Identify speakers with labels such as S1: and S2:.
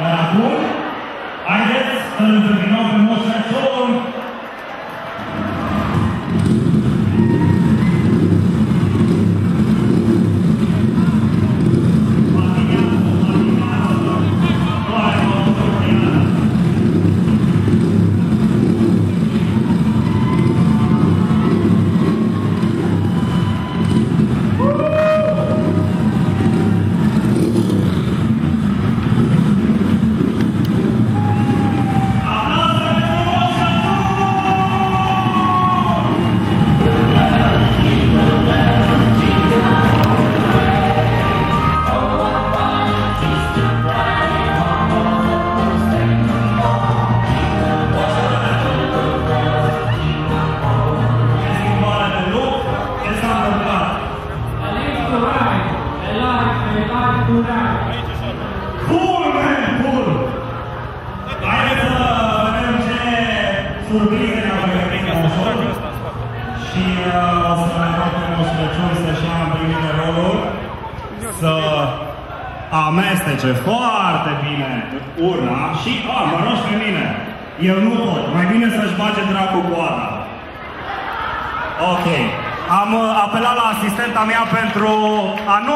S1: Iar acum, haideți să-l întâmpinăm pe Moș Crăciun! Surprize ne-au pregătit Moșul și o să ne rog pe Moș Crăciun să-și ia în primire rolul, să amestece foarte bine urna și, mă rogi pe mine, eu nu pot, mai bine să-și bage dracu coada. Ok, am apelat la asistenta mea pentru a nu